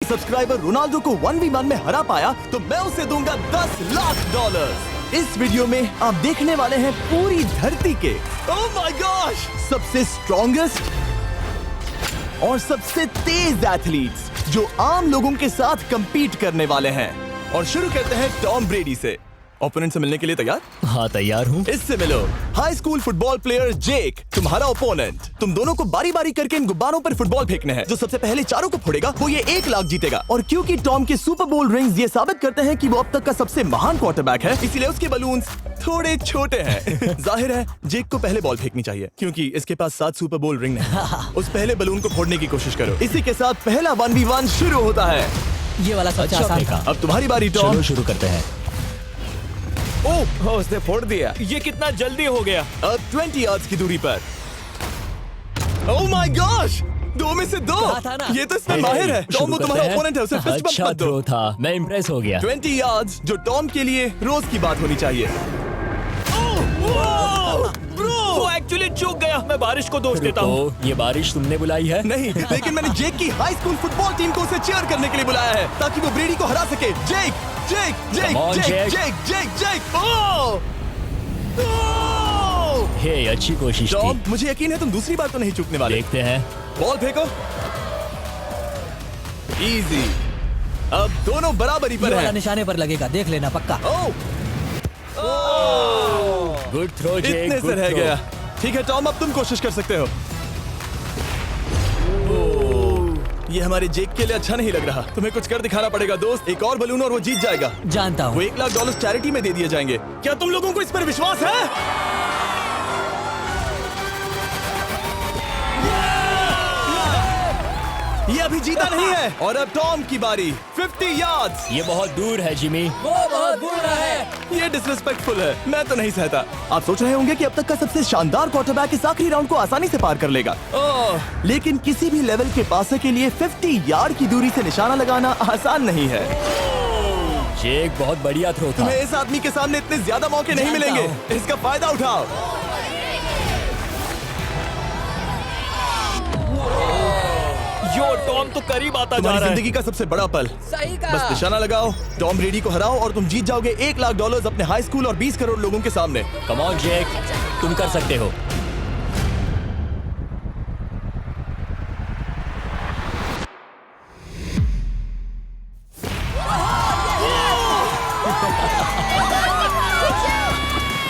Subscriber Ronaldo को 1v1 में हरा पाया तो मैं उसे दूंगा $10 लाख। इस वीडियो में आप देखने वाले हैं पूरी धरती के ओह माय गॉश सबसे स्ट्रॉन्गेस्ट और सबसे तेज एथलीट्स जो आम लोगों के साथ compete करने वाले हैं। और शुरू करते हैं टॉम ब्रेडी से। ओपोनेंट से मिलने के लिए तैयार? हाँ तैयार हूँ। इससे मिलो। हाई स्कूल फुटबॉल प्लेयर जेक तुम्हारा ओपोनेंट। तुम दोनों को बारी बारी करके इन गुब्बारों पर फुटबॉल फेंकने हैं। जो सबसे पहले चारों को फोड़ेगा वो ये 1 लाख जीतेगा। और क्योंकि टॉम के सुपर बोल रिंग्स ये साबित करते हैं कि वो अब तक का सबसे महान क्वार्टरबैक है, इसीलिए उसके बलून्स थोड़े छोटे हैं। जाहिर है जेक को पहले बॉल फेंकनी चाहिए क्योंकि इसके पास 7 सुपर बोल रिंग है। उस पहले बलून को फोड़ने की कोशिश करो। इसी के साथ पहला 1v1 शुरू होता है। ये वाला सबसे आसान था। अब तुम्हारी बारी टॉम। चलो शुरू करते हैं। ओह उसने फोड़ दिया। ये कितना जल्दी हो गया। अब 20 यार्ड्स की दूरी पर। ओह माय गॉश 2 में से 2। कहा था ना। ये तो इसमें माहिर है। टॉम वो तुम्हारा ओपोनेंट है, उसे फिस्ट बम्प अच्छा मत दो। थ्रो था, मैं इम्प्रेस हो गया। 20 यार्ड्स जो टॉम के लिए रोज की बात होनी चाहिए। वो एक्चुअली चूक गया। मैं बारिश को दोष देता हूँ। ये बारिश तुमने बुलाई है? नहीं, लेकिन मैंने जेक की हाई स्कूल फुटबॉल टीम को उसे चीयर करने के लिए बुलाया है ताकि वो ब्रेडी को हरा सके। जेक जेक जेक Come on, जेक Jake. जेक जेक जेक ओह हे अच्छी कोशिश टॉम थी। मुझे यकीन है तुम दूसरी बार तो नहीं चूकने वाले। देखते हैं। बॉल फेंको। इजी। अब दोनों बराबरी ये पर वाला हैं। निशाने पर लगेगा, देख लेना पक्का। ओह गुड थ्रो जेक। इतने से good रह throw. गया। ठीक है टॉम अब तुम कोशिश कर सकते हो। ये हमारे जेक के लिए अच्छा नहीं लग रहा। तुम्हें कुछ कर दिखाना पड़ेगा दोस्त। एक और बलून और वो जीत जाएगा। जानता वो हूँ। $1 लाख चैरिटी में दे दिए जाएंगे। क्या तुम लोगों को इस पर विश्वास है? ये अभी जीता नहीं है। और अब टॉम की बारी। 50 यार्ड्स। ये बहुत दूर है जिमी। वो बहुत बुरा है। ये डिसरिस्पेक्टफुल है। मैं तो नहीं सहता। आप सोच रहे होंगे कि अब तक का सबसे शानदार क्वार्टरबैक इस आखिरी राउंड को आसानी से पार कर लेगा। लेकिन किसी भी लेवल के पासे के लिए 50 यार्ड की दूरी से निशाना लगाना आसान नहीं है। जेक बहुत बढ़िया थ्रो था। तुम्हें इस आदमी के सामने इतने ज्यादा मौके नहीं जानता मिलेंगे। इसका फायदा उठाओ। यो टॉम तो करीब आता जा तुम्हारी रहा है। जिंदगी का सबसे बड़ा पल। सही बस कहा। निशाना लगाओ, टॉम ब्रेडी को हराओ और तुम जीत जाओगे $1 लाख अपने हाई स्कूल और 20 करोड़ लोगों के सामने। कम ऑन जेक, तुम कर सकते हो।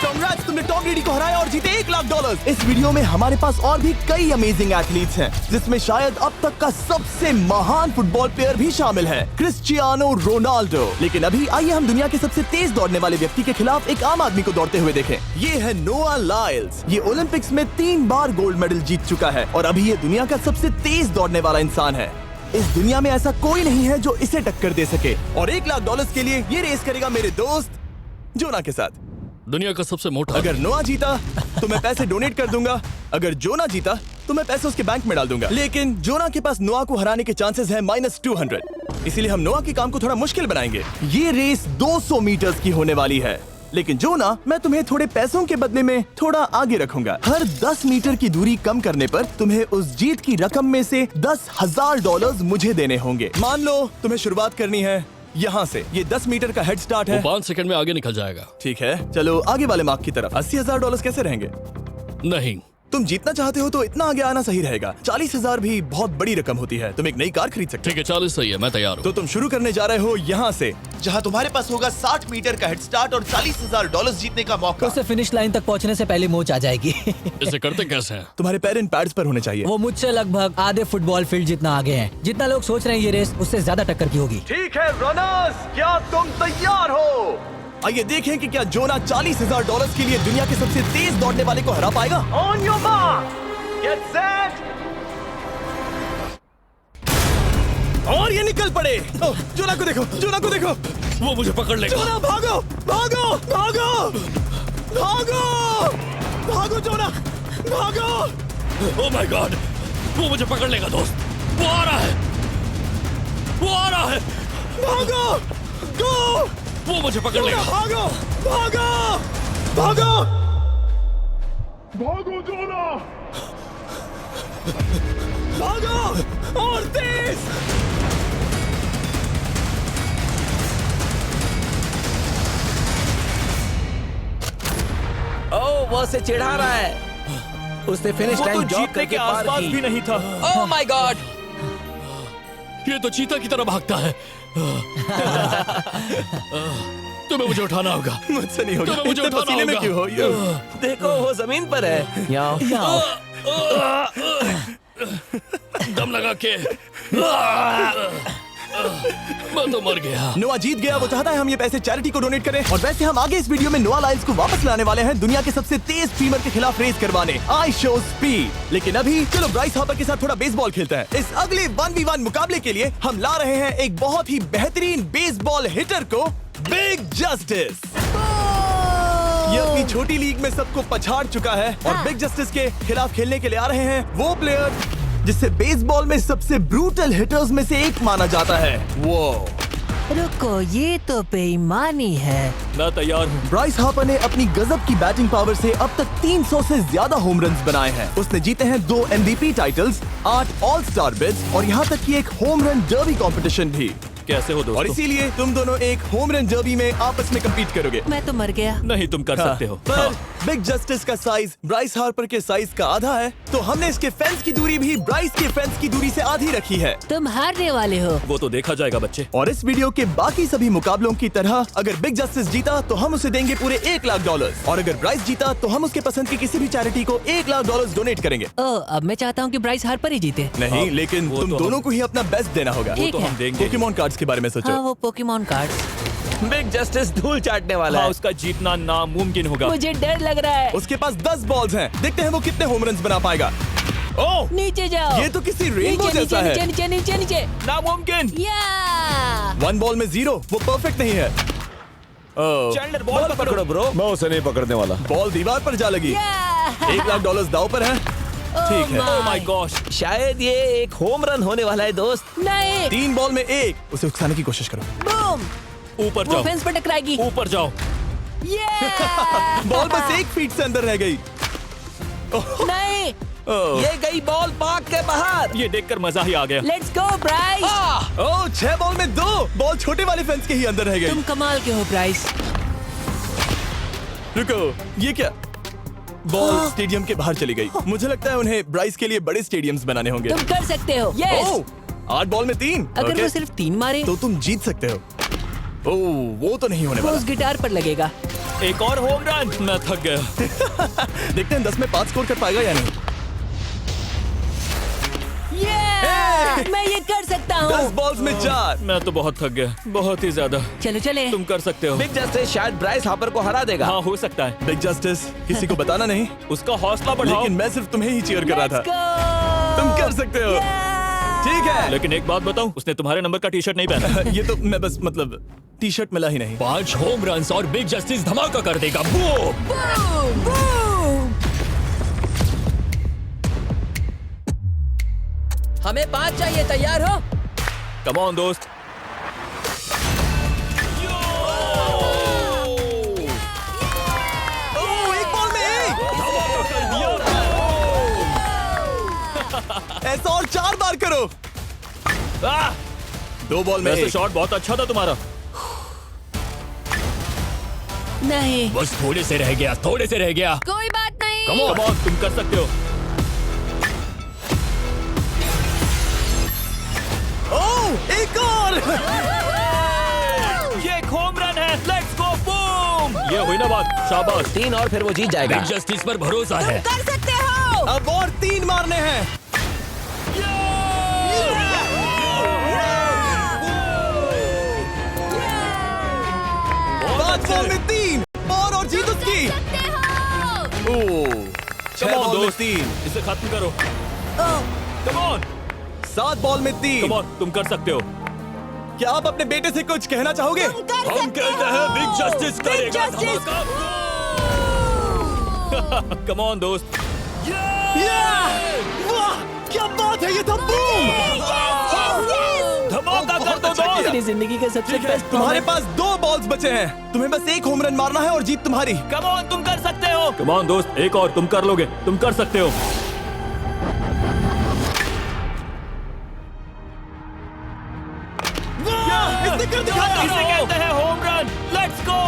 Congrats, तुमने टॉम ब्रेडी को हराया और जीते $1 लाख। इस वीडियो में हमारे पास और भी कई अमेजिंग एथलीट्स हैं, जिसमें शायद अब तक का सबसे महान फुटबॉल प्लेयर भी शामिल है, क्रिस्टियानो रोनाल्डो। लेकिन अभी आइए हम दुनिया के सबसे तेज दौड़ने वाले व्यक्ति के खिलाफ एक आम आदमी को दौड़ते हुए देखें। ये है नोआ लाइल्स। ये ओलंपिक्स में 3 बार गोल्ड मेडल जीत चुका है और अभी ये दुनिया का सबसे तेज दौड़ने वाला इंसान है। इस दुनिया में ऐसा कोई नहीं है जो इसे टक्कर दे सके। और $1 लाख के लिए ये रेस करेगा मेरे दोस्त जोना के साथ। दुनिया का सबसे मोटा। अगर नोआ जीता तो मैं पैसे डोनेट कर दूंगा। अगर जोना जीता तो मैं पैसे उसके बैंक में डाल दूंगा। लेकिन जोना के पास नोआ को हराने के चांसेस हैं -200। इसीलिए हम नोआ के काम को थोड़ा मुश्किल बनाएंगे। ये रेस 200 मीटर्स की होने वाली है। लेकिन जोना, मैं तुम्हें थोड़े पैसों के बदले में थोड़ा आगे रखूंगा। हर 10 मीटर की दूरी कम करने पर तुम्हें उस जीत की रकम में से $10,000 मुझे देने होंगे। मान लो तुम्हें शुरुआत करनी है यहाँ से। ये 10 मीटर का हेड स्टार्ट है। वो 5 सेकंड में आगे निकल जाएगा। ठीक है, चलो आगे वाले मार्क की तरफ। $80,000 कैसे रहेंगे? नहीं, तुम जीतना चाहते हो तो इतना आगे आना सही रहेगा। 40,000 भी बहुत बड़ी रकम होती है। तुम एक नई कार खरीद सकते हो। ठीक है 40 सही है, मैं तैयार हूँ। तो तुम शुरू करने जा रहे हो यहाँ से, जहाँ तुम्हारे पास होगा 60 मीटर का हेड स्टार्ट और $40,000 जीतने का मौका। उसे फिनिश लाइन तक पहुँचने से पहले मोच आ जाएगी। इसे करते कैसे हैं? तुम्हारे पैर इन पैड्स पर होने चाहिए। वो मुझसे लगभग आधे फुटबॉल फील्ड जितना आगे हैं। जितना लोग सोच रहे हैं ये रेस उससे ज्यादा टक्कर की होगी। ठीक है रनर्स, क्या तुम तैयार हो? आइए देखें कि क्या जोना $40,000 के लिए दुनिया के सबसे तेज दौड़ने वाले को हरा पाएगा। On your mark, get set, और ये निकल पड़े। जोना को देखो, जोना को देखो। वो मुझे पकड़ लेगा। जोना भागो, भागो, भागो, भागो, भागो जोना, भागो। ओह माय गॉड, वो मुझे पकड़ लेगा दोस्त। वो आ रहा है, वो आ रहा है। भागो, गो। वो मुझे पकड़ लेगा। भागो, भागो, भागो, भागो जोना। भागो और तेज। हवा से चिढ़ा रहा है। उसने फिनिश वो तो लाइन जॉब जीतने करके के पार आसपास की। भी नहीं था। Oh my God! ये तो चीता की तरह भागता है। तुम्हें मुझे उठाना होगा। मुझसे नहीं होगा। तुम्हें मुझे इतने उठाना पसीने में होगा। क्यों हो? देखो वो जमीन पर है। याओ। दम लगा के मैं तो मर गया। नोआ जीत गया। वो चाहता है हम ये पैसे चैरिटी को डोनेट करें। और वैसे हम आगे इस वीडियो में नोआ लाइल्स को वापस लाने वाले हैं दुनिया के सबसे तेज स्ट्रीमर के खिलाफ रेस करवाने, आई शो स्पीड। लेकिन अभी चलो ब्राइस हार्पर के साथ थोड़ा बेसबॉल खेलते हैं। इस अगले 1v1 मुकाबले के लिए हम ला रहे हैं एक बहुत ही बेहतरीन बेसबॉल हिटर को, बिग जस्टिस। ये अपनी छोटी लीग में सबको पछाड़ चुका है और बिग जस्टिस के खिलाफ खेलने के लिए आ रहे हैं वो प्लेयर जिसे बेसबॉल में सबसे ब्रूटल हिटर्स में से एक माना जाता है। वो रुको, ये तो बेईमानी है। मैं तैयार हूँ। ब्राइस हार्पर ने अपनी गजब की बैटिंग पावर से अब तक 300 से ज्यादा होम रन्स बनाए हैं। उसने जीते हैं 2 MVP titles, 8 all star bids और यहाँ तक कि एक होम रन डर्बी कंपटीशन भी। कैसे हो और दोस्तों? इसीलिए तुम दोनों एक होम रन डर्बी में आपस में कम्पीट करोगे। मैं तो मर गया। नहीं, तुम कर सकते हो। पर बिग जस्टिस का साइज ब्राइस हार्पर के साइज का आधा है, तो हमने इसके फेंस की दूरी भी ब्राइस के फेंस की दूरी से आधी रखी है। तुम हारने वाले हो। वो तो देखा जाएगा बच्चे। और इस वीडियो के बाकी सभी मुकाबलों की तरह अगर बिग जस्टिस जीता तो हम उसे देंगे पूरे $1 लाख और अगर ब्राइस जीता तो हम उसके पसंद की किसी भी चैरिटी को $1 लाख डोनेट करेंगे। ओह, अब मैं चाहता हूँ कि ब्राइस हार्पर ही जीते। नहीं, हाँ, लेकिन वो तुम तो दोनों को ही अपना बेस्ट देना होगा। ठीक तो है। हम देंगे। पोकेमॉन कार्ड्स के बारे में सोचो। हाँ, वो पोकेमॉन कार्ड। बिग जस्टिस धूल चाटने वाला हाँ, है। उसका जीतना नामुमकिन होगा। मुझे डर लग रहा है। उसके पास 10 बॉल्स हैं, देखते हैं वो कितने होम रन्स बना पाएगा। ओह, नीचे जाओ। ये तो किसी रेनबो नीचे जैसा नीचे है। नीचे नीचे नीचे। नामुमकिन। या 1 बॉल में 0, वो परफेक्ट नहीं है। चैंडलर बॉल पकड़ो ब्रो। मैं उसे नहीं पकड़ने वाला। बॉल दीवार पर जा लगी। $1 लाख दाव पर है। ठीक है। ओह माय गॉश। शायद ये एक होम रन होने वाला है दोस्त। नहीं। 3 बॉल में 1, उसे उकसाने की कोशिश करो। बूम। ऊपर वो जाओ। फेंस पर टकराएगी। ऊपर जाओ। बॉल बस 1 फीट से अंदर रह गई। नहीं। ये गई बॉल पार्क के बाहर। ये देखकर मजा ही आ गया। Let's go Bryce. Oh, 6 ball में 2, बॉल छोटे वाले फेंस के ही अंदर रह गई। तुम कमाल के हो ब्राइस। रुको, ये क्या? बॉल स्टेडियम के बाहर चली गई। मुझे लगता है उन्हें ब्राइस के लिए बड़े स्टेडियम्स बनाने होंगे। तुम कर सकते हो। यस। ओह, 8 बॉल में 3। अगर ओके, वो सिर्फ 3 मारे तो तुम जीत सकते हो। ओह, वो तो नहीं होने वो वाला। उस गिटार पर लगेगा। एक और होम रन। मैं थक गया। देखते हैं 10 में 5 स्कोर कर पाएगा या नहीं। मैं ये कर सकता 10 हूँ। बॉल्स में 4। मैं तो बहुत थक गया, बहुत ही ज्यादा। चलो चले। तुम कर सकते हो। बिग जस्टिस शायद ब्राइस हार्पर को हरा देगा। हाँ, हो सकता है। बिग जस्टिस किसी को बताना नहीं, उसका हौसला बढ़ाओ। लेकिन मैं सिर्फ तुम्हें ही चीयर कर रहा था। Let's go! तुम कर सकते हो। ठीक है। लेकिन एक बात बताऊं, उसने तुम्हारे नंबर का टी शर्ट नहीं पहना। ये तो मैं बस मतलब टी शर्ट मिला ही नहीं। 5 होम रन्स और बिग जस्टिस धमाका कर देगा। बूम! Boom! Boom! हमें 5 चाहिए। तैयार हो? कम ऑन दोस्त। ओह, 1 बॉल में 1। ऐसा और 4 बार करो। 2 बॉल में वैसे 1। शॉट बहुत अच्छा था तुम्हारा। नहीं। बस थोड़े से रह गया, थोड़े से रह गया। कोई बात नहीं। कम ऑन, तुम कर सकते हो। ओह, एक और। ये एक होम रन है। Let's go, boom. ये हुई ना बात। शाबाश। 3 और फिर वो जीत जाएगा। बिग जस्टिस पर भरोसा है। कर सकते हो। अब और 3 मारने हैं। 5 बॉल में 3 और जीत उसकी। ओह, 6 Come on, बॉल में दोस्त। 3। इसे खत्म करो। कम ऑन, 7 बॉल में 3। कम ऑन, तुम कर सकते हो। क्या आप अपने बेटे से कुछ कहना चाहोगे? हम कहते हैं बिग जस्टिस करेगा धमाका। कम ऑन दोस्त। वाह, क्या बात है, ये था बूम। धमाका कर दो अच्छा किया। दोस्त। मेरी जिंदगी का सबसे ठीक है, बेस्ट तुम्हारे पास 2 बॉल्स बचे हैं। तुम्हें बस 1 होम रन मारना है और जीत तुम्हारी। कम ऑन, तुम कर सकते हो। कम ऑन दोस्त, एक और, तुम कर लोगे, तुम कर सकते हो। इसने कर दिखाया। इसे कहते हैं home run. Let's go.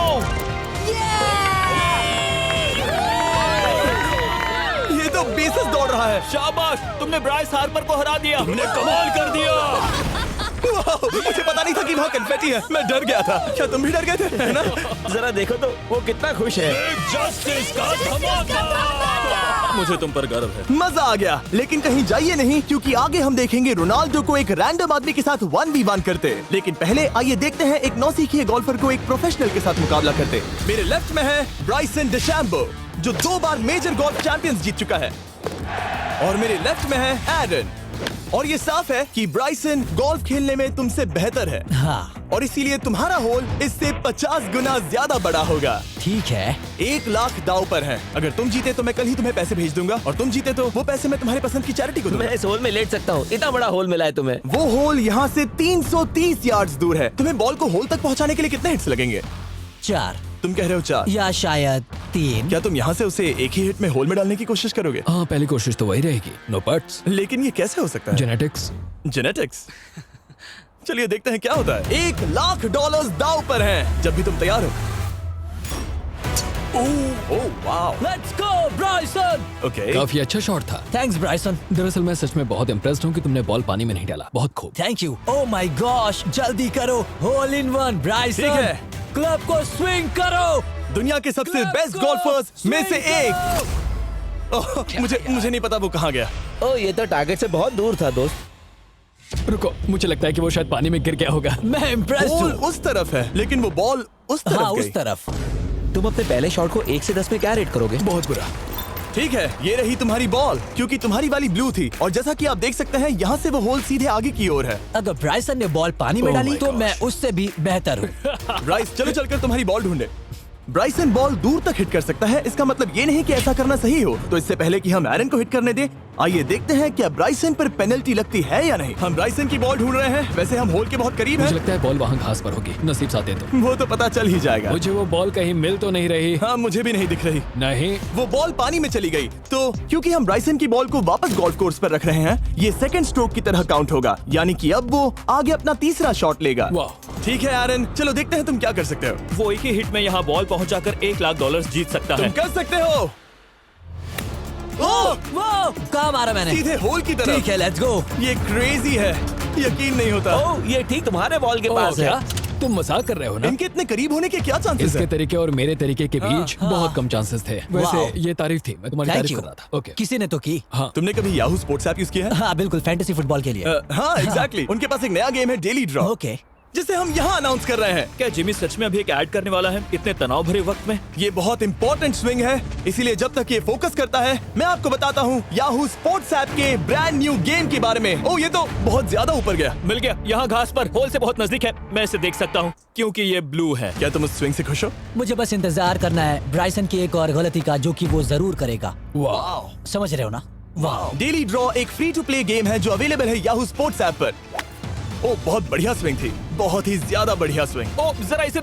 Pacers दौड़ रहा है। शाबाश, तुमने ब्राइस हार्पर को हरा दिया। तुमने कमाल कर दिया। वाह, मुझे पता नहीं था कि वहाँ कन्फेटी है। मैं डर गया था। क्या तुम भी डर गए थे, है ना? जरा देखो तो वो कितना खुश है। जस्टिस का धमाका। मुझे तुम पर गर्व है। मजा आ गया। लेकिन कहीं जाइए नहीं, क्योंकि आगे हम देखेंगे रोनाल्डो को एक रैंडम आदमी के साथ 1v1 करते। लेकिन पहले आइए देखते हैं एक नौसिखिए गोल्फर को एक प्रोफेशनल के साथ मुकाबला करते। मेरे लेफ्ट में है ब्राइसन डेशैम्बो, जो 2 बार मेजर गोल्फ चैंपियंस जीत चुका है, और मेरे लेफ्ट में है एरन। और ये साफ है कि ब्राइसन गोल्फ खेलने में तुमसे बेहतर है, हाँ और इसीलिए तुम्हारा होल इससे 50 गुना ज्यादा बड़ा होगा। ठीक है। 1 लाख दाव पर है। अगर तुम जीते तो मैं कल ही तुम्हें पैसे भेज दूंगा, और तुम जीते तो वो पैसे मैं तुम्हारे पसंद की चैरिटी को दूंगा। मैं इस होल में लेट सकता हूँ, इतना बड़ा होल मिला है तुम्हें। वो होल यहाँ से 330 यार्ड्स दूर है। तुम्हें बॉल को होल तक पहुँचाने के लिए कितने हिट्स लगेंगे? 4 तुम कह रहे हो 4, या शायद 3। क्या तुम यहाँ से उसे एक ही हिट में होल में डालने की कोशिश करोगे? हाँ, पहली कोशिश तो वही रहेगी। No buts. लेकिन ये कैसे हो सकता है? जेनेटिक्स। जेनेटिक्स। चलिए देखते हैं क्या होता है। $1 लाख दाव पर हैं, जब भी तुम तैयार हो। Oh wow, let's go Bryson. Okay. काफी अच्छा शॉट था। Thanks Bryson. दरअसल मैं सच में बहुत इम्प्रेस्ड हूँ कि तुमने बॉल पानी में नहीं डाला। बहुत खूब। Thank you. Oh my gosh, जल्दी करो। Hole in one Bryson. ठीक है। क्लब को स्विंग करो। दुनिया के सबसे बेस्ट गोल्फर्स में से एक। ओह, मुझे नहीं पता वो कहाँ गया। ओ, ये तो टारगेट से बहुत दूर था दोस्त। रुको, मुझे लगता है कि वो शायद पानी में गिर गया होगा। मैं इम्प्रेस्ड बॉल हूँ। उस तरफ है, लेकिन वो बॉल उस तरफ हाँ गई। उस तरफ। तुम अपने पहले शॉट को 1 से 10 में क्या रेट करोगे? बहुत बुरा। ठीक है, ये रही तुम्हारी बॉल, क्योंकि तुम्हारी वाली ब्लू थी, और जैसा कि आप देख सकते हैं यहाँ से वो होल सीधे आगे की ओर है। अगर ब्राइसन ने बॉल पानी में Oh डाली my तो gosh. मैं उससे भी बेहतर हूँ। ब्राइस, चलो चलकर तुम्हारी बॉल ढूंढे। ब्राइसन बॉल दूर तक हिट कर सकता है, इसका मतलब ये नहीं कि ऐसा करना सही हो। तो इससे पहले कि हम एरन को हिट करने दें, आइए देखते हैं क्या ब्राइसन पर पेनल्टी लगती है या नहीं। हम ब्राइसन की बॉल ढूंढ रहे हैं। वैसे हम होल के बहुत करीब मुझे हैं। लगता है बॉल वहाँ घास पर होगी। नसीब साथ दे तो। वो तो पता चल ही जाएगा। मुझे वो बॉल कहीं मिल तो नहीं रही। हाँ, मुझे भी नहीं दिख रही। नहीं। वो बॉल पानी में चली गई। तो क्योंकि हम ब्राइसन की बॉल को वापस गोल्फ कोर्स पर रख रहे हैं, ये सेकंड स्ट्रोक की तरह काउंट होगा, यानी कि अब वो आगे अपना तीसरा शॉट लेगा। वाह। ठीक है एरन, चलो देखते हैं तुम क्या कर सकते हो। वो एक ही हिट में यहाँ बॉल पहुँचाकर $1 लाख जीत सकता तुम है। कर सकते हो। ओह, वो कहाँ मारा मैंने? सीधे होल की तरफ। ठीक है, लेट्स गो। ये क्रेजी है, यकीन नहीं होता। ओ, ये ठीक तुम्हारे बॉल के पास है। क्या तुम मजाक कर रहे हो ना? इनके इतने करीब होने के क्या चांसेस इसके हैं? तरीके और मेरे तरीके के बीच बहुत कम चांसेस थे। वैसे वाह। ये तारीफ थी, मैं तुम्हारी थैंक तारीफ यू। कर रहा था। ओके। किसी ने तो की। हाँ। तुमने कभी याहू स्पोर्ट्स ऐप यूज किया है? हाँ बिल्कुल, फैंटेसी फुटबॉल के लिए। हाँ एग्जैक्टली। उनके पास एक नया गेम है, डेली ड्रॉ, ओके। जिसे हम यहाँ अनाउंस कर रहे हैं। क्या जिमी सच में अभी एक ऐड करने वाला है इतने तनाव भरे वक्त में? ये बहुत इंपॉर्टेंट स्विंग है, इसीलिए जब तक ये फोकस करता है, मैं आपको बताता हूँ याहू स्पोर्ट्स ऐप के ब्रांड न्यू गेम के बारे में। ओह, ये तो बहुत ज्यादा ऊपर गया। मिल गया, यहाँ घास पर होल से बहुत नजदीक है। मैं इसे देख सकता हूँ क्योंकि ये ब्लू है। क्या तुम उस स्विंग से खुश हो? मुझे बस इंतजार करना है ब्राइसन की एक और गलती का, जो कि वो जरूर करेगा। वाह। समझ रहे हो ना? वाह। डेली ड्रॉ एक फ्री टू प्ले गेम है जो अवेलेबल है याहू स्पोर्ट्स ऐप पर। ओह, बहुत बढ़िया स्विंग थी, बहुत ही ज्यादा बढ़िया स्विंग। ओ, जरा इसे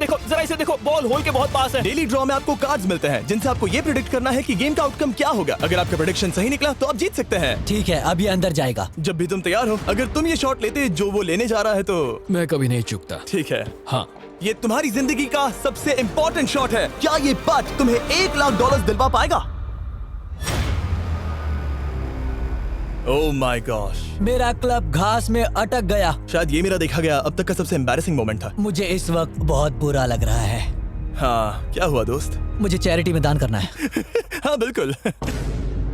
देखो, बॉल होल के बहुत पास है। डेली ड्रॉ में आपको कार्ड्स मिलते हैं, जिनसे आपको ये प्रेडिक्ट करना है कि गेम का आउटकम क्या होगा। अगर आपका प्रेडिक्शन सही निकला तो आप जीत सकते हैं। ठीक है, अब ये अंदर जाएगा। जब भी तुम तैयार हो, अगर तुम ये शॉट लेते जो वो लेने जा रहा है तो मैं कभी नहीं चूकता। ठीक है। हाँ। ये तुम्हारी जिंदगी का सबसे इम्पोर्टेंट शॉट है। क्या ये पट तुम्हें $1 लाख दिलवा पाएगा? ओह माय गॉश, मेरा क्लब घास में अटक गया। शायद ये मेरा देखा गया अब तक का सबसे एम्बैरेसिंग मोमेंट था। मुझे इस वक्त बहुत बुरा लग रहा है। हाँ, क्या हुआ दोस्त? मुझे चैरिटी में दान करना है। हाँ बिल्कुल।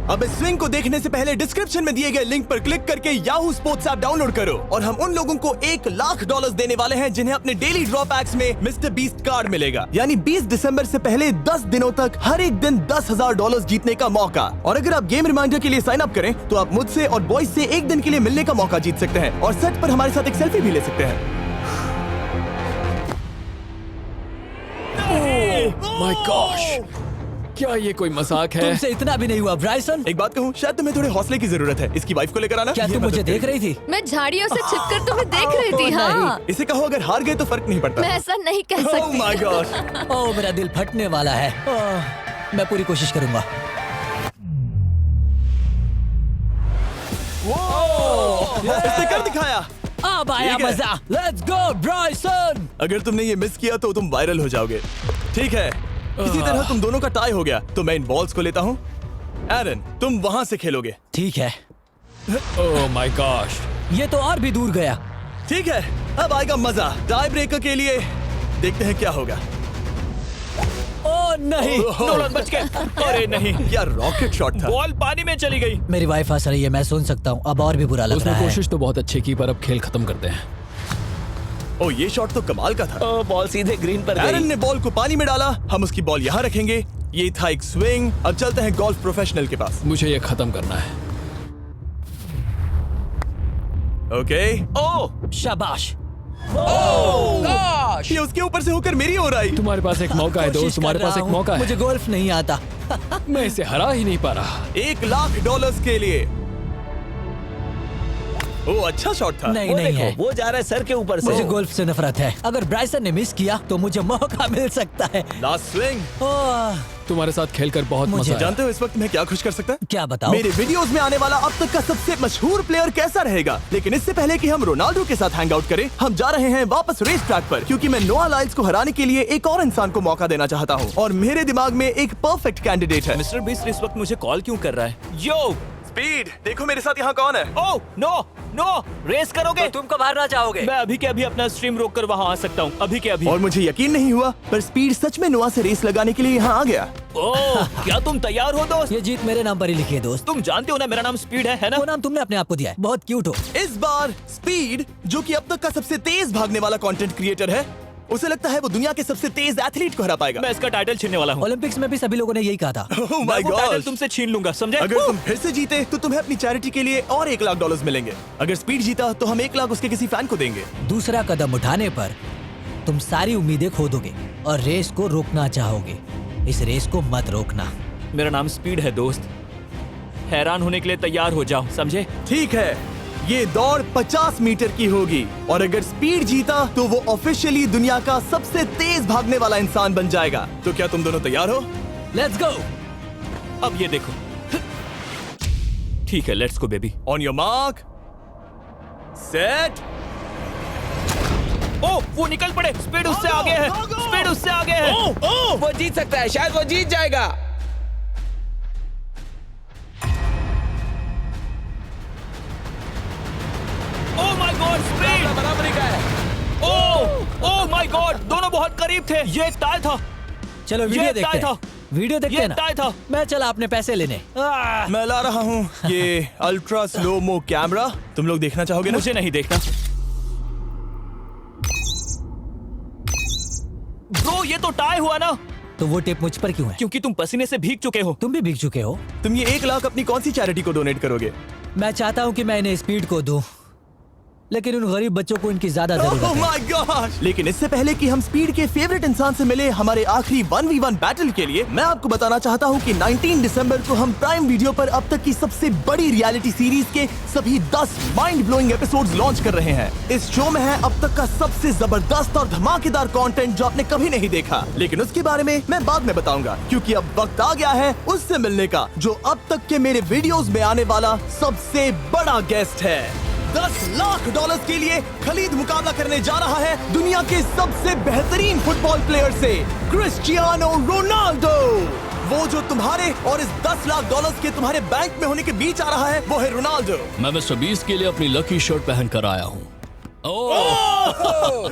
अब इस स्विंग को देखने से पहले डिस्क्रिप्शन में दिए गए लिंक पर क्लिक करके याहू स्पोर्ट्स ऐप डाउनलोड करो, और हम उन लोगों को $1 लाख देने वाले हैं जिन्हें अपने डेली ड्रॉ पैक्स में मिस्टर बीस्ट कार्ड मिलेगा। यानी 20 दिसंबर से पहले 10 दिनों तक हर एक दिन $10,000 जीतने का मौका। और अगर आप गेम रिमाइंडर के लिए साइन अप करें तो आप मुझसे और बॉयज से एक दिन के लिए मिलने का मौका जीत सकते हैं, और सेट पर हमारे साथ एक सेल्फी भी ले सकते हैं। माय गॉश, क्या ये कोई मजाक है? तुमसे इतना भी नहीं हुआ ब्राइसन। एक बात कहूँ, शायद तुम्हें थोड़े हौसले की जरूरत है। इसकी वाइफ को लेकर आना। क्या ये तुम मुझे मदद देख करेगी। रही थी? मैं झाड़ियों से छिपकर तुम्हें देख रही थी। ओह, हाँ, इसे कहो अगर हार गए तो फर्क नहीं पड़ता। मैं ऐसा नहीं कह ओह सकती। My gosh. ओह, मेरा दिल फटने वाला है। मैं पूरी कोशिश करूंगा। इसने कर दिखाया। अब आया ठीक है। मजा। Let's go Bryson. अगर तुमने ये मिस किया तो तुम वायरल हो जाओगे। ठीक है, इसी तरह तुम दोनों का टाई हो गया, तो मैं इन बॉल्स को लेता हूँ एरन, तुम वहां से खेलोगे। ठीक है, ओह माय गॉश। ये तो और भी दूर गया। ठीक है, अब आएगा मजा। टाई ब्रेकर के लिए देखते हैं क्या होगा। ओ नहीं, नोलन बच गए। अरे नहीं, क्या रॉकेट शॉट था। बॉल पानी में चली गई। मेरी वाइफ हंस रही है, मैं सुन सकता हूँ। अब और भी बुरा लग उसने रहा है। कोशिश तो बहुत अच्छी की, पर अब खेल खत्म करते हैं। ओ, ये शॉट तो कमाल का था। ओ, बॉल सीधे ग्रीन पर एरन गई। ने बॉल को पानी में डाला, हम उसकी बॉल यहाँ रखेंगे। ये था एक स्विंग। अब चलते हैं गोल्फ प्रोफेशनल के पास। मुझे ये खत्म करना है। ओके। ओ शाबाश। ये उसके ऊपर से होकर मेरी ओर आई। तुम्हारे पास एक मौका है दोस्त, कोशिश तुम्हारे कर पास रहा एक हूँ। मौका है। मुझे गोल्फ नहीं आता। मैं इसे हरा ही नहीं पा रहा। $1,00,000 के लिए। ओ, अच्छा शॉट था। नहीं वो नहीं है, देखो, वो जा रहा है सर के ऊपर से। मुझे गोल्फ से नफरत है। अगर ब्राइसन ने मिस किया तो मुझे मौका मिल सकता है। Last swing. ओह, तुम्हारे साथ खेलकर बहुत मुझे मजा आया। जानते हो इस वक्त मैं क्या खुश कर सकता है? क्या बताओ? मेरे वीडियोस में आने वाला अब तक का सबसे मशहूर प्लेयर कैसा रहेगा। लेकिन इससे पहले कि हम रोनाल्डो के साथ हैंग आउट करें, हम जा रहे हैं वापस रेस ट्रैक पर, क्योंकि मैं नोआ लाइल्स को हराने के लिए एक और इंसान को मौका देना चाहता हूँ। और मेरे दिमाग में एक परफेक्ट कैंडिडेट है। मिस्टर बीस्ट इस वक्त मुझे कॉल क्यों कर रहा है? यो स्पीड, देखो मेरे साथ यहाँ कौन है। ओ नो नो, रेस करोगे? तुम कब हारना चाहोगे? मैं अभी के अभी अपना स्ट्रीम रोक कर वहाँ आ सकता हूँ। अभी के अभी। और मुझे यकीन नहीं हुआ, पर स्पीड सच में नोआ से रेस लगाने के लिए यहाँ आ गया। ओह, क्या तुम तैयार हो दोस्त? ये जीत मेरे नाम पर ही लिखी है दोस्त। तुम जानते हो ना मेरा नाम स्पीड है ना? वो नाम तुमने अपने आप को दिया है। बहुत क्यूट हो। इस बार स्पीड, जो कि अब तक का सबसे तेज भागने वाला कंटेंट क्रिएटर है, उसे लगता है वो दुनिया के सबसे तेज एथलीट को हरा पाएगा। मैं इसका टाइटल छीनने वाला हूँ। ओलंपिक्स में भी सभी लोगों ने यही कहा था। Oh मैं my वो टाइटल God! तुमसे छीन लूंगा, समझे? अगर तुम फिर से जीते तो तुम्हें अपनी चैरिटी के लिए और $1,00,000 मिलेंगे। अगर स्पीड जीता तो हम 1 लाख उसके किसी फैन को देंगे। दूसरा कदम उठाने पर तुम सारी उम्मीदें खो दोगे और रेस को रोकना चाहोगे। इस रेस को मत रोकना। मेरा नाम स्पीड है दोस्त। हैरान होने के लिए तैयार हो जाओ, समझे? ठीक है, ये दौड़ 50 मीटर की होगी और अगर स्पीड जीता तो वो ऑफिशियली दुनिया का सबसे तेज भागने वाला इंसान बन जाएगा। तो क्या तुम दोनों तैयार हो? Let's go. अब ये देखो। ठीक है, let's go baby. On your mark, set. Oh, वो निकल पड़े। स्पीड उससे आगे है। स्पीड उससे आगे है। वो जीत सकता है, शायद वो जीत जाएगा। ओह माय गॉड, स्पीड बराबरी का है। ओह माय गॉड, दोनों बहुत करीब थे। ये टाई था। चलो वीडियो ये देखते टाई हैं। था। वीडियो देखते ये हैं ना। टाई था। मैं चला अपने पैसे लेने। मैं ला रहा हूँ ये अल्ट्रा स्लो मो कैमरा। तुम लोग देखना चाहोगे ना? मुझे नहीं देखना। ब्रो, ये तो टाई हुआ ना? तो वो टिप मुझ पर क्यों है? क्योंकि तुम पसीने से भीग चुके हो। तुम भी भीग चुके हो। तुम ये 1 लाख अपनी कौन सी चैरिटी को डोनेट करोगे? मैं चाहता हूँ कि मैं इन्हें स्पीड को दूं, लेकिन उन गरीब बच्चों को इनकी ज्यादा जरूरत Oh है। my gosh! लेकिन इससे पहले कि हम स्पीड के फेवरेट इंसान से मिले हमारे आखिरी 1v1 बैटल के लिए, मैं आपको बताना चाहता हूँ कि 19 दिसंबर को हम प्राइम वीडियो पर अब तक की सबसे बड़ी रियलिटी सीरीज के सभी 10 माइंड ब्लोइंग एपिसोड्स लॉन्च कर रहे हैं। इस शो में है अब तक का सबसे जबरदस्त और धमाकेदार कंटेंट जो आपने कभी नहीं देखा, लेकिन उसके बारे में मैं बाद में बताऊंगा, क्योंकि अब वक्त आ गया है उससे मिलने का जो अब तक के मेरे वीडियोस में आने वाला सबसे बड़ा गेस्ट है। $10,00,000 के लिए खलीद मुकाबला करने जा रहा है दुनिया के सबसे बेहतरीन फुटबॉल प्लेयर से, क्रिस्टियानो रोनाल्डो। वो जो तुम्हारे और इस $10,00,000 के तुम्हारे बैंक में होने के बीच आ रहा है, वो है रोनाल्डो। मैं मिस्टर बीस्ट के लिए अपनी लकी शर्ट पहन कर आया हूँ।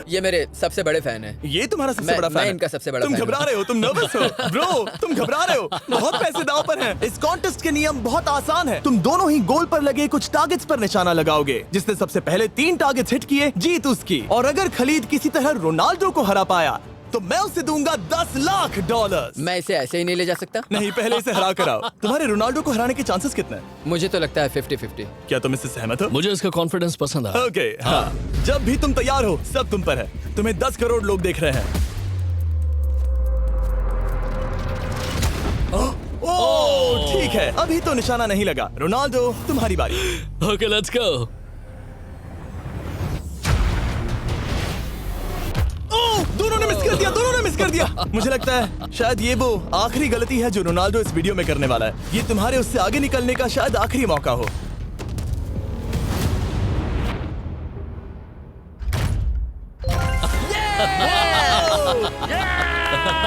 ये मेरे सबसे बड़े फैन है। ये तुम्हारा सबसे मैं- बड़ा मैं फैन है। इनका सबसे बड़ा तुम फैन घबरा हूं। रहे हो, तुम नर्वस हो ब्रो, तुम घबरा रहे हो। बहुत पैसे दांव पर हैं। इस कॉन्टेस्ट के नियम बहुत आसान है। तुम दोनों ही गोल पर लगे कुछ टारगेट्स पर निशाना लगाओगे। जिसने सबसे पहले 3 टारगेट्स हिट किए जीत उसकी। और अगर खलीद किसी तरह रोनाल्डो को हरा पाया तो मैं उसे दूंगा $10,00,000। मैं इसे ऐसे ही नहीं ले जा सकता। नहीं, पहले इसे हरा कर आओ। तुम्हारे रोनाल्डो को हराने के चांसेस कितने हैं? मुझे तो लगता है 50-50। क्या तुम इससे सहमत हो? मुझे इसका कॉन्फिडेंस पसंद आया। ओके, हाँ। जब भी तुम तैयार हो सब तुम पर है। तुम्हें 10 करोड़ लोग देख रहे हैं। ओह, ठीक है, अभी तो निशाना नहीं लगा। रोनाल्डो, तुम्हारी बारी। Okay, let's go. ओह, दोनों ने मिस कर दिया, दोनों ने मिस कर दिया। मुझे लगता है शायद ये वो आखिरी गलती है जो रोनाल्डो इस वीडियो में करने वाला है। ये तुम्हारे उससे आगे निकलने का शायद आखिरी मौका हो।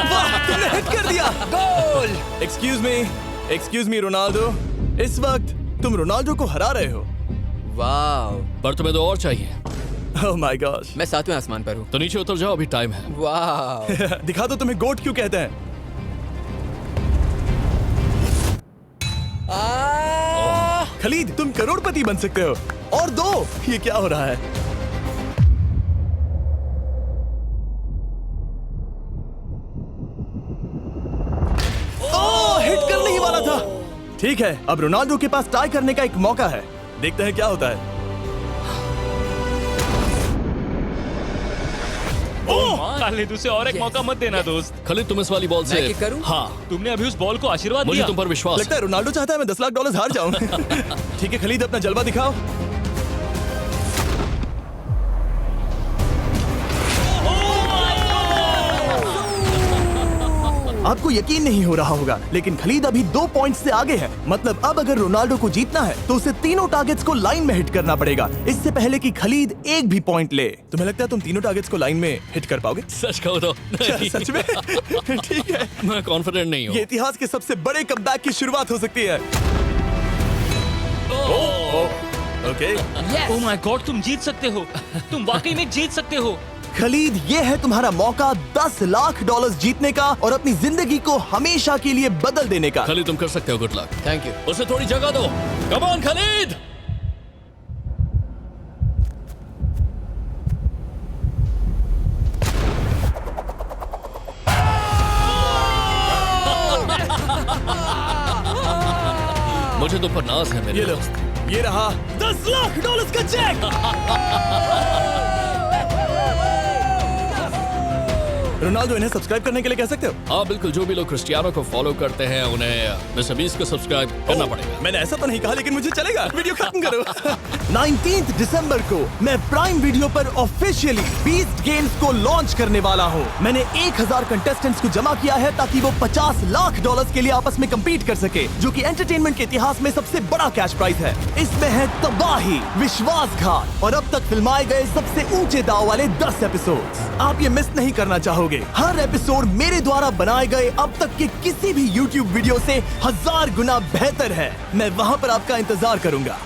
वाह, तुमने हिट कर दिया। Goal. Excuse me, excuse me Ronaldo, इस वक्त तुम रोनाल्डो को हरा रहे हो। वाह, पर तुम्हें तो और चाहिए। Oh my God. मैं 7वें आसमान पर हूँ। तो नीचे उतर जाओ, अभी टाइम है। वाह, दिखा दो तुम्हें गोट क्यों कहते हैं। खलीद, तुम करोड़पति बन सकते हो। और दो, ये क्या हो रहा है? ओह, हिट करने ही वाला था। ठीक है, अब रोनाल्डो के पास टाई करने का एक मौका है। देखते हैं क्या होता है। खालिद, उसे और एक मौका मत देना दोस्त। खलीद, तुम इस वाली बॉल से मैं किक करूं? हाँ, तुमने अभी उस बॉल को आशीर्वाद मुझे दिया। तुम पर विश्वास लगता है रोनाल्डो चाहता है मैं $10 लाख हार जाऊं। ठीक है खलीद, अपना जलवा दिखाओ। आपको यकीन नहीं हो रहा होगा, लेकिन खलीद अभी 2 पॉइंट से आगे है। मतलब अब अगर रोनाल्डो को जीतना है तो उसे तीनों टारगेट्स को लाइन में हिट करना पड़ेगा, इससे पहले कि खलीद एक भी पॉइंट ले। तुम्हें लगता है तुम तीनों टारगेट्स को लाइन में हिट कर पाओगे? सच कहो तो नहीं। सच में? ठीक है, मैं कॉन्फिडेंट नहीं हूँ। ये इतिहास के सबसे बड़े कमबैक की शुरुआत हो सकती है। ओके, ओह माय गॉड, तुम जीत सकते हो। तुम वाकई में जीत सकते हो। खलीद, ये है तुम्हारा मौका $10 लाख जीतने का और अपनी जिंदगी को हमेशा के लिए बदल देने का। खलीद, तुम कर सकते हो। Good luck. Thank you. उसे थोड़ी जगह दो। Come on Khalid. मुझे तुम पर नाज है मेरे ये लो, दोस्त। ये रहा $10 लाख का चेक। रोनाल्डो, इन्हें सब्सक्राइब करने के लिए कह सकते हो? हाँ बिल्कुल, जो भी लोग क्रिस्टियानो को फॉलो करते हैं उन्हें मिस्टर बीस्ट को सब्सक्राइब करना पड़ेगा। मैंने ऐसा तो नहीं कहा, लेकिन मुझे चलेगा। वीडियो खत्म करो। 19 दिसंबर को मैं प्राइम वीडियो पर ऑफिशियली बीस्ट गेम्स को लॉन्च करने वाला हूँ। मैंने 1000 कंटेस्टेंट्स को जमा किया है ताकि वो $50 लाख के लिए आपस में कम्पीट कर सके, जो कि एंटरटेनमेंट के इतिहास में सबसे बड़ा कैश प्राइज है। इसमें है तबाही, विश्वासघात और अब तक फिल्माए गए सबसे ऊंचे दाव वाले 10 एपिसोड्स। आप ये मिस नहीं करना चाहोगे। हर एपिसोड मेरे द्वारा बनाए गए अब तक के किसी भी YouTube वीडियो से 1000 गुना बेहतर है। मैं वहां पर आपका इंतजार करूंगा।